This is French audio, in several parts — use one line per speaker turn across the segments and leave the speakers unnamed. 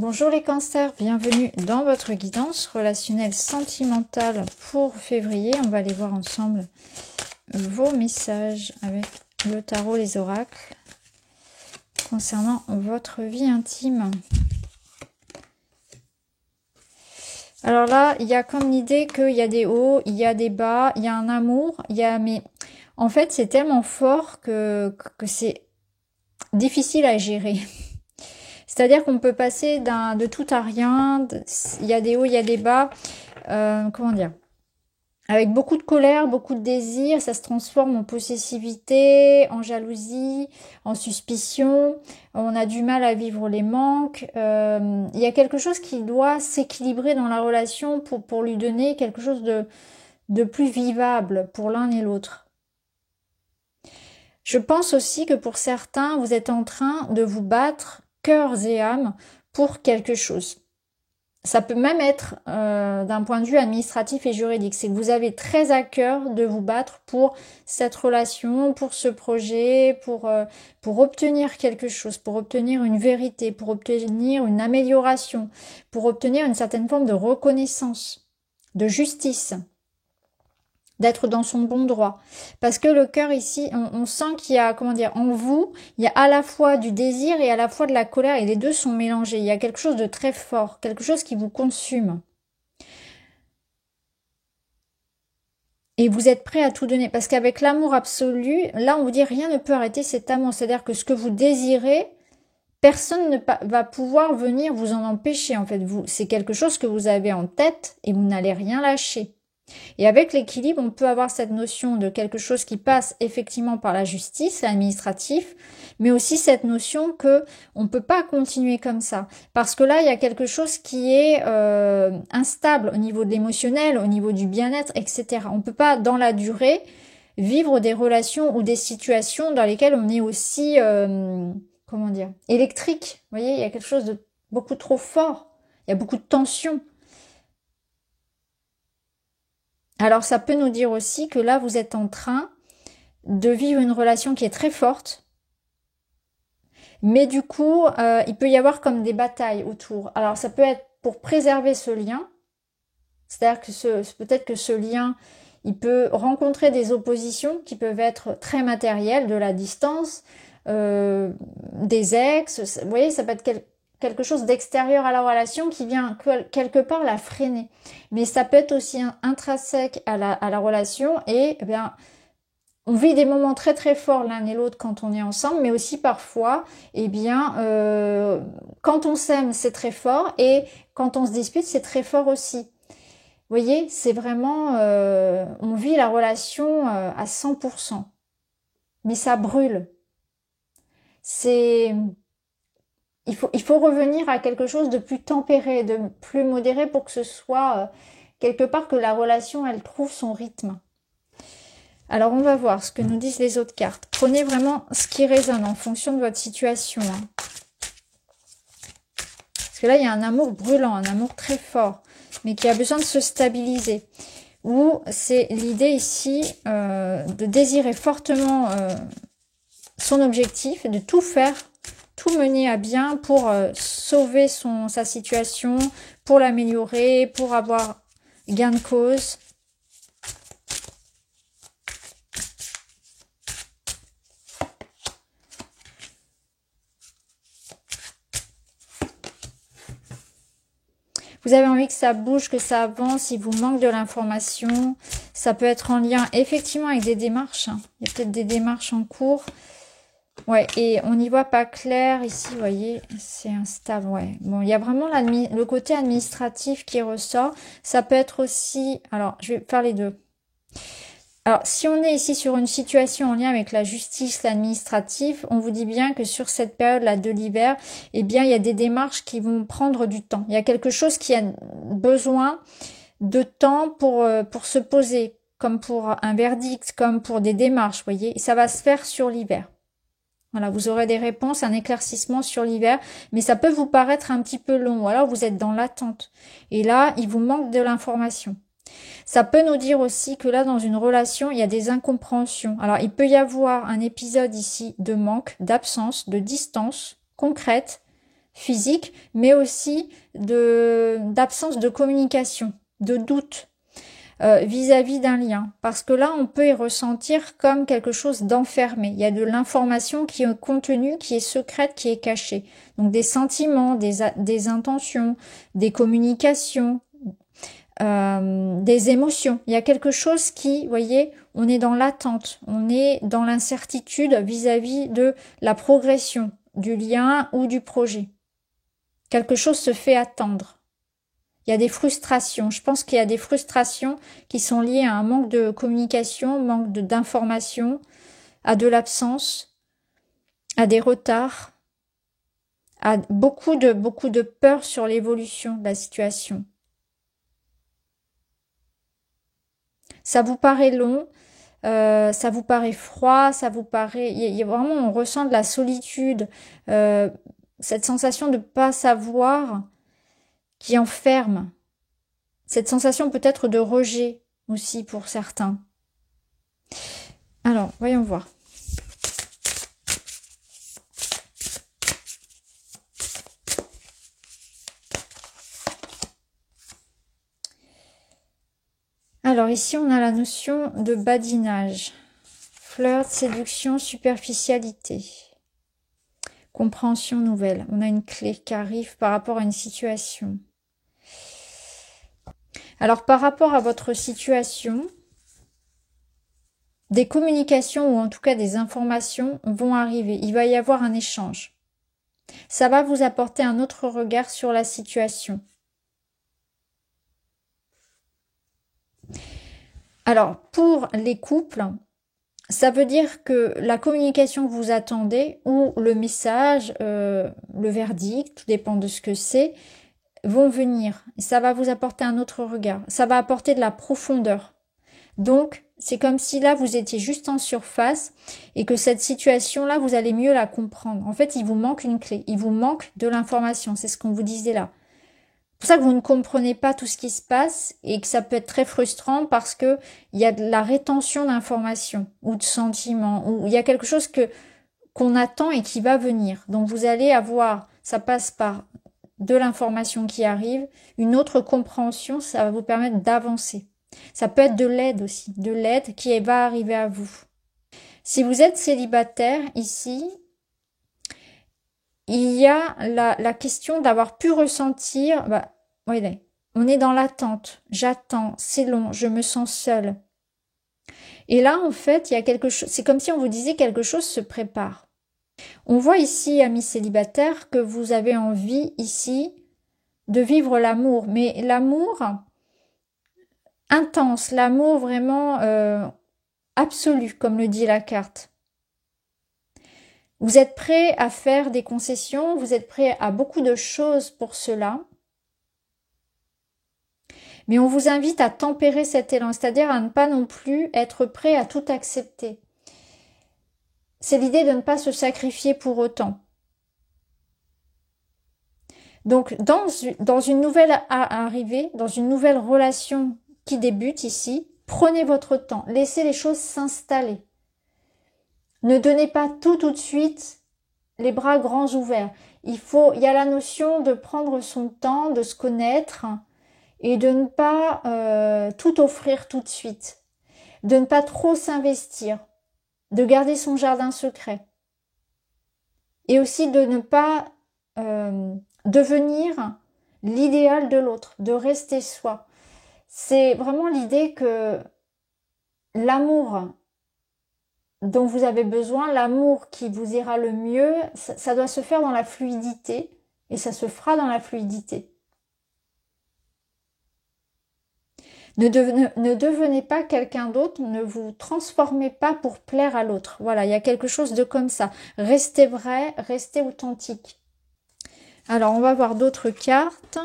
Bonjour les cancers, bienvenue dans votre guidance relationnelle sentimentale pour février. On va aller voir ensemble vos messages avec le tarot, les oracles, concernant votre vie intime. Alors là, il y a comme l'idée qu'il y a des hauts, il y a des bas, il y a un amour, mais en fait c'est tellement fort que c'est difficile à gérer. C'est-à-dire qu'on peut passer de tout à rien, il y a des hauts, il y a des bas, comment dire, avec beaucoup de colère, beaucoup de désir, ça se transforme en possessivité, en jalousie, en suspicion, on a du mal à vivre les manques, il y a quelque chose qui doit s'équilibrer dans la relation pour lui donner quelque chose de plus vivable pour l'un et l'autre. Je pense aussi que pour certains, vous êtes en train de vous battre cœurs et âme pour quelque chose. Ça peut même être d'un point de vue administratif et juridique. C'est que vous avez très à cœur de vous battre pour cette relation, pour ce projet, pour obtenir quelque chose, pour obtenir une vérité, pour obtenir une amélioration, pour obtenir une certaine forme de reconnaissance, de justice, d'être dans son bon droit. Parce que le cœur ici, on sent qu'il y a, comment dire, en vous, il y a à la fois du désir et à la fois de la colère, et les deux sont mélangés. Il y a quelque chose de très fort, quelque chose qui vous consume. Et vous êtes prêt à tout donner. Parce qu'avec l'amour absolu, là on vous dit rien ne peut arrêter cet amour. C'est-à-dire que ce que vous désirez, personne ne va pouvoir venir vous en empêcher. En fait, c'est quelque chose que vous avez en tête et vous n'allez rien lâcher. Et avec l'équilibre, on peut avoir cette notion de quelque chose qui passe effectivement par la justice, l'administratif, mais aussi cette notion que on peut pas continuer comme ça. Parce que là, il y a quelque chose qui est instable au niveau de l'émotionnel, au niveau du bien-être, etc. On peut pas, dans la durée, vivre des relations ou des situations dans lesquelles on est aussi, comment dire, électrique. Vous voyez, il y a quelque chose de beaucoup trop fort. Il y a beaucoup de tension. Alors ça peut nous dire aussi que là vous êtes en train de vivre une relation qui est très forte, mais du coup il peut y avoir comme des batailles autour. Alors ça peut être pour préserver ce lien, c'est-à-dire que peut-être que ce lien il peut rencontrer des oppositions qui peuvent être très matérielles, de la distance, des ex, vous voyez, ça peut être quelque chose d'extérieur à la relation qui vient quelque part la freiner. Mais ça peut être aussi intrinsèque à la relation et eh bien, on vit des moments très très forts l'un et l'autre quand on est ensemble, mais aussi parfois, eh bien, quand on s'aime, c'est très fort et quand on se dispute, c'est très fort aussi. Vous voyez, c'est vraiment, on vit la relation à 100%. Mais ça brûle. Il faut revenir à quelque chose de plus tempéré, de plus modéré pour que ce soit quelque part que la relation, elle trouve son rythme. Alors, on va voir ce que nous disent les autres cartes. Prenez vraiment ce qui résonne en fonction de votre situation. Parce que là, il y a un amour brûlant, un amour très fort, mais qui a besoin de se stabiliser. Ou c'est l'idée ici de désirer fortement son objectif, de tout faire, tout mener à bien pour sauver sa situation, pour l'améliorer, pour avoir gain de cause. Vous avez envie que ça bouge, que ça avance, il vous manque de l'information. Ça peut être en lien effectivement avec des démarches. Il y a peut-être des démarches en cours. Ouais, et on n'y voit pas clair ici, vous voyez, c'est instable, ouais. Bon, il y a vraiment le côté administratif qui ressort. Ça peut être aussi, alors je vais faire les deux. Alors, si on est ici sur une situation en lien avec la justice, l'administratif, on vous dit bien que sur cette période-là de l'hiver, eh bien, il y a des démarches qui vont prendre du temps. Il y a quelque chose qui a besoin de temps pour se poser, comme pour un verdict, comme pour des démarches, vous voyez. Et ça va se faire sur l'hiver. Voilà, vous aurez des réponses, un éclaircissement sur l'hiver, mais ça peut vous paraître un petit peu long, ou alors vous êtes dans l'attente. Et là, il vous manque de l'information. Ça peut nous dire aussi que là, dans une relation, il y a des incompréhensions. Alors, il peut y avoir un épisode ici de manque, d'absence, de distance concrète, physique, mais aussi d'absence de communication, de doute vis-à-vis d'un lien. Parce que là, on peut y ressentir comme quelque chose d'enfermé. Il y a de l'information qui est contenue, qui est secrète, qui est cachée. Donc des sentiments, des intentions, des communications, des émotions. Il y a quelque chose qui, vous voyez, on est dans l'attente, on est dans l'incertitude vis-à-vis de la progression du lien ou du projet. Quelque chose se fait attendre. Il y a des frustrations. Je pense qu'il y a des frustrations qui sont liées à un manque de communication, manque d'information, à de l'absence, à des retards, à beaucoup de peur sur l'évolution de la situation. Ça vous paraît long, ça vous paraît froid, ça vous paraît... Il y a vraiment, on ressent de la solitude, cette sensation de ne pas savoir qui enferme. Cette sensation peut-être de rejet aussi pour certains. Alors, voyons voir. Alors ici, on a la notion de badinage. Flirt, séduction, superficialité. Compréhension nouvelle. On a une clé qui arrive par rapport à une situation. Alors par rapport à votre situation, des communications ou en tout cas des informations vont arriver. Il va y avoir un échange. Ça va vous apporter un autre regard sur la situation. Alors pour les couples, ça veut dire que la communication que vous attendez ou le message, le verdict, tout dépend de ce que c'est, vont venir. Ça va vous apporter un autre regard. Ça va apporter de la profondeur. Donc, c'est comme si là, vous étiez juste en surface et que cette situation-là, vous allez mieux la comprendre. En fait, il vous manque une clé. Il vous manque de l'information. C'est ce qu'on vous disait là. C'est pour ça que vous ne comprenez pas tout ce qui se passe et que ça peut être très frustrant parce que il y a de la rétention d'informations ou de sentiments ou il y a quelque chose qu'on attend et qui va venir. Donc, vous allez avoir, ça passe par de l'information qui arrive, une autre compréhension, ça va vous permettre d'avancer. Ça peut être de l'aide aussi, de l'aide qui va arriver à vous. Si vous êtes célibataire ici, il y a la question d'avoir pu ressentir, voyez, on est dans l'attente, j'attends, c'est long, je me sens seule. Et là, en fait, il y a quelque chose, c'est comme si on vous disait quelque chose se prépare. On voit ici, amis célibataires, que vous avez envie ici de vivre l'amour, mais l'amour intense, l'amour vraiment absolu, comme le dit la carte. Vous êtes prêt à faire des concessions, vous êtes prêt à beaucoup de choses pour cela, mais on vous invite à tempérer cet élan, c'est-à-dire à ne pas non plus être prêt à tout accepter. C'est l'idée de ne pas se sacrifier pour autant. Donc, dans une nouvelle arrivée, dans une nouvelle relation qui débute ici, prenez votre temps, laissez les choses s'installer. Ne donnez pas tout de suite les bras grands ouverts. Il y a la notion de prendre son temps, de se connaître et de ne pas tout offrir tout de suite. De ne pas trop s'investir, de garder son jardin secret. Et aussi de ne pas devenir l'idéal de l'autre, de rester soi. C'est vraiment l'idée que l'amour dont vous avez besoin, l'amour qui vous ira le mieux, ça doit se faire dans la fluidité et ça se fera dans la fluidité. Ne devenez pas quelqu'un d'autre, ne vous transformez pas pour plaire à l'autre. Voilà, il y a quelque chose de comme ça. Restez vrai, restez authentique. Alors, on va voir d'autres cartes.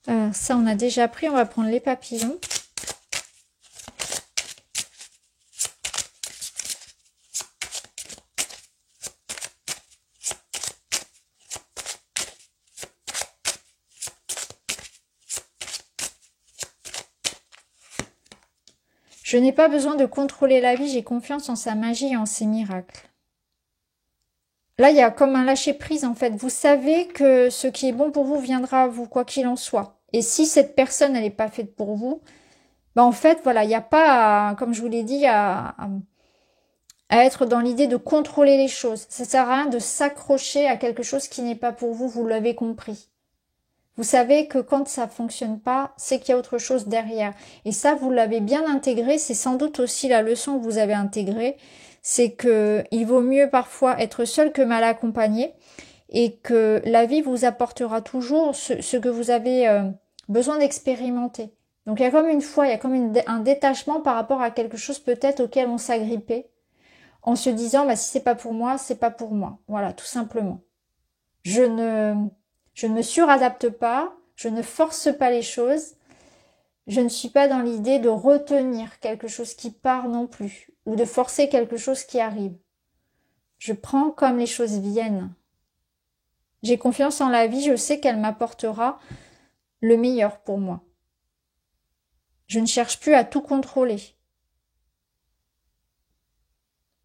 Ça, on a déjà pris. On va prendre les papillons. Je n'ai pas besoin de contrôler la vie, j'ai confiance en sa magie et en ses miracles. Là, il y a comme un lâcher-prise, en fait. Vous savez que ce qui est bon pour vous viendra à vous, quoi qu'il en soit. Et si cette personne, elle n'est pas faite pour vous, bah en fait, voilà, il n'y a pas, comme je vous l'ai dit, à être dans l'idée de contrôler les choses. Ça sert à rien de s'accrocher à quelque chose qui n'est pas pour vous, vous l'avez compris. Vous savez que quand ça fonctionne pas, c'est qu'il y a autre chose derrière. Et ça, vous l'avez bien intégré. C'est sans doute aussi la leçon que vous avez intégrée. C'est que il vaut mieux parfois être seul que mal accompagné et que la vie vous apportera toujours ce que vous avez besoin d'expérimenter. Donc il y a comme une foi, il y a comme un détachement par rapport à quelque chose peut-être auquel on s'agrippait en se disant bah si c'est pas pour moi, c'est pas pour moi. Voilà, tout simplement. Je ne je ne me suradapte pas, je ne force pas les choses, je ne suis pas dans l'idée de retenir quelque chose qui part non plus, ou de forcer quelque chose qui arrive. Je prends comme les choses viennent. J'ai confiance en la vie, je sais qu'elle m'apportera le meilleur pour moi. Je ne cherche plus à tout contrôler,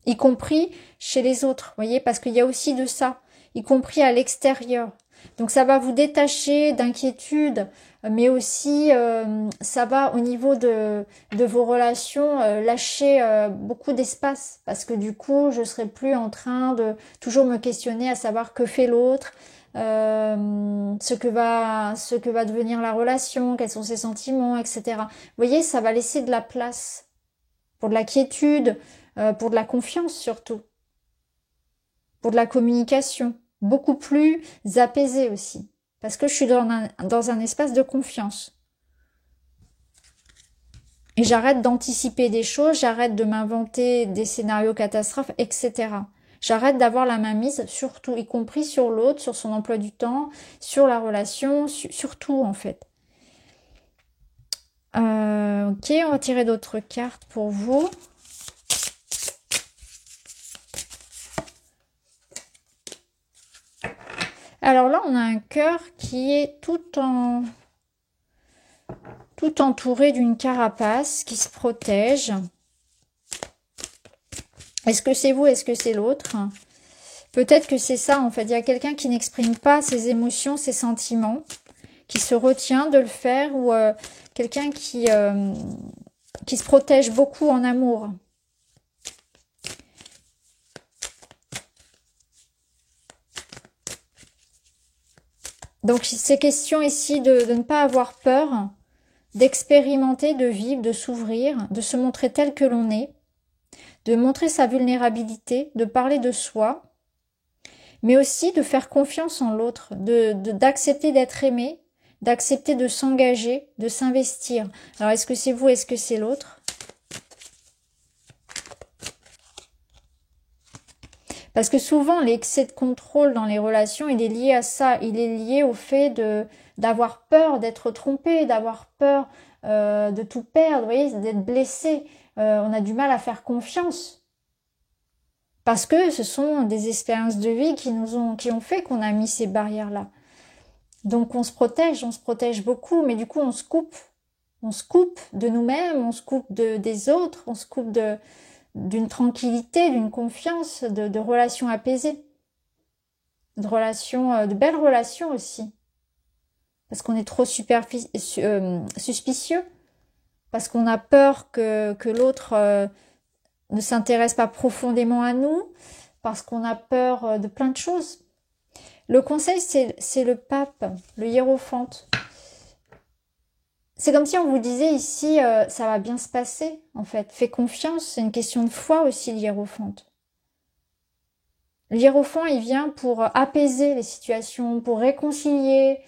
y compris chez les autres, voyez, parce qu'il y a aussi de ça, y compris à l'extérieur. Donc ça va vous détacher d'inquiétudes, mais aussi ça va au niveau de vos relations lâcher beaucoup d'espace, parce que du coup je serai plus en train de toujours me questionner à savoir que fait l'autre, ce que va devenir la relation, quels sont ses sentiments, etc. Vous voyez, ça va laisser de la place pour de la quiétude, pour de la confiance surtout, pour de la communication, beaucoup plus apaisée aussi, parce que je suis dans un espace de confiance. Et j'arrête d'anticiper des choses, j'arrête de m'inventer des scénarios catastrophes, etc. J'arrête d'avoir la main mise sur tout, y compris sur l'autre, sur son emploi du temps, sur la relation, sur tout en fait. Ok, on va tirer d'autres cartes pour vous. Alors là, on a un cœur qui est tout entouré d'une carapace qui se protège. Est-ce que c'est vous, est-ce que c'est l'autre? Peut-être que c'est ça, en fait. Il y a quelqu'un qui n'exprime pas ses émotions, ses sentiments, qui se retient de le faire, ou quelqu'un qui se protège beaucoup en amour. Donc, c'est question ici de ne pas avoir peur, d'expérimenter, de vivre, de s'ouvrir, de se montrer tel que l'on est, de montrer sa vulnérabilité, de parler de soi, mais aussi de faire confiance en l'autre, d'accepter d'être aimé, d'accepter de s'engager, de s'investir. Alors, est-ce que c'est vous, est-ce que c'est l'autre? Parce que souvent, l'excès de contrôle dans les relations, il est lié à ça. Il est lié au fait d'avoir peur d'être trompé, d'avoir peur de tout perdre, vous voyez, d'être blessé. On a du mal à faire confiance. Parce que ce sont des expériences de vie qui ont fait qu'on a mis ces barrières-là. Donc on se protège beaucoup, mais du coup on se coupe. On se coupe de nous-mêmes, on se coupe des autres, on se coupe d'une tranquillité, d'une confiance, de relations apaisées. De belles relations aussi. Parce qu'on est trop suspicieux. Parce qu'on a peur que l'autre ne s'intéresse pas profondément à nous. Parce qu'on a peur de plein de choses. Le conseil, c'est le pape, le hiérophante. C'est comme si on vous disait ici, ça va bien se passer, en fait. Fais confiance, c'est une question de foi aussi, le hiérophante. Le hiérophant, il vient pour apaiser les situations, pour réconcilier.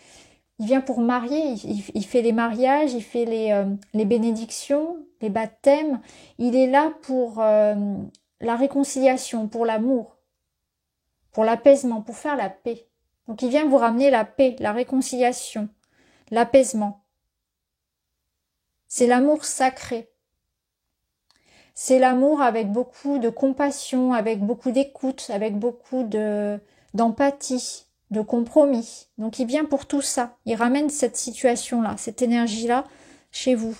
Il vient pour marier, il fait les mariages, il fait les bénédictions, les baptêmes. Il est là pour la réconciliation, pour l'amour, pour l'apaisement, pour faire la paix. Donc il vient vous ramener la paix, la réconciliation, l'apaisement. C'est l'amour sacré. C'est l'amour avec beaucoup de compassion, avec beaucoup d'écoute, avec beaucoup d'empathie, de compromis. Donc il vient pour tout ça. Il ramène cette situation-là, cette énergie-là chez vous.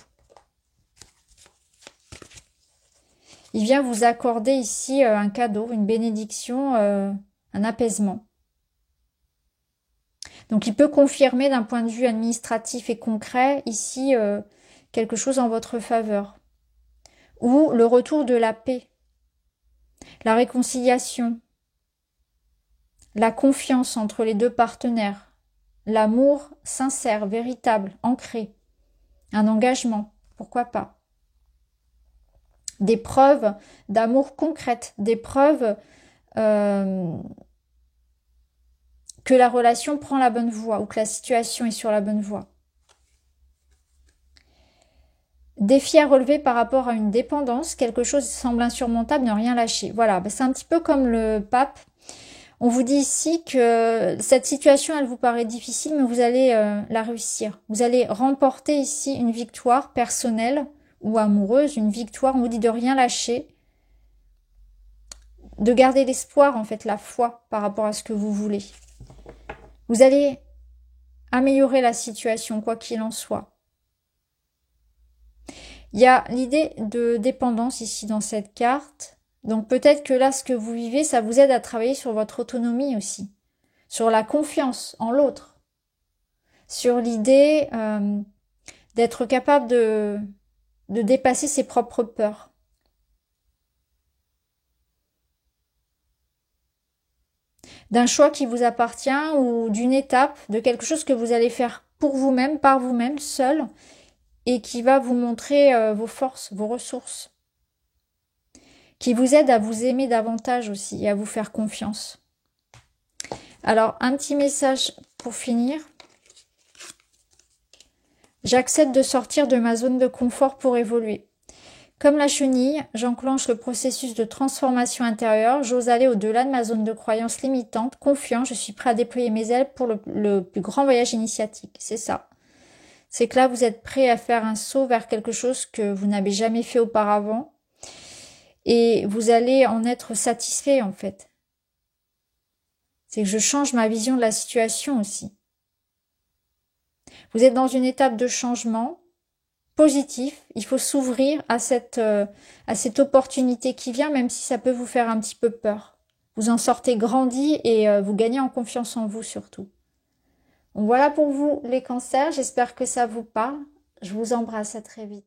Il vient vous accorder ici un cadeau, une bénédiction un apaisement. Donc il peut confirmer d'un point de vue administratif et concret ici quelque chose en votre faveur. Ou le retour de la paix, la réconciliation, la confiance entre les deux partenaires, l'amour sincère, véritable, ancré, un engagement, pourquoi pas. Des preuves d'amour concrètes, des preuves que la relation prend la bonne voie ou que la situation est sur la bonne voie. Défi à relever par rapport à une dépendance, quelque chose semble insurmontable, ne rien lâcher. Voilà, c'est un petit peu comme le pape. On vous dit ici que cette situation, elle vous paraît difficile, mais vous allez la réussir. Vous allez remporter ici une victoire personnelle ou amoureuse, une victoire, on vous dit de rien lâcher, de garder l'espoir, en fait, la foi par rapport à ce que vous voulez. Vous allez améliorer la situation, quoi qu'il en soit. Il y a l'idée de dépendance ici dans cette carte. Donc peut-être que là, ce que vous vivez, ça vous aide à travailler sur votre autonomie aussi, sur la confiance en l'autre, sur l'idée d'être capable de dépasser ses propres peurs. D'un choix qui vous appartient ou d'une étape, de quelque chose que vous allez faire pour vous-même, par vous-même, seul, et qui va vous montrer vos forces, vos ressources, qui vous aide à vous aimer davantage aussi et à vous faire confiance. Alors, un petit message pour finir. J'accepte de sortir de ma zone de confort pour évoluer. Comme la chenille, j'enclenche le processus de transformation intérieure, j'ose aller au-delà de ma zone de croyance limitante, confiant, je suis prêt à déployer mes ailes pour le plus grand voyage initiatique. C'est ça. C'est que là, vous êtes prêt à faire un saut vers quelque chose que vous n'avez jamais fait auparavant. Et vous allez en être satisfait, en fait. C'est que je change ma vision de la situation aussi. Vous êtes dans une étape de changement positif. Il faut s'ouvrir à cette opportunité qui vient, même si ça peut vous faire un petit peu peur. Vous en sortez grandi et vous gagnez en confiance en vous surtout. Donc voilà pour vous les cancers. J'espère que ça vous parle. Je vous embrasse, à très vite.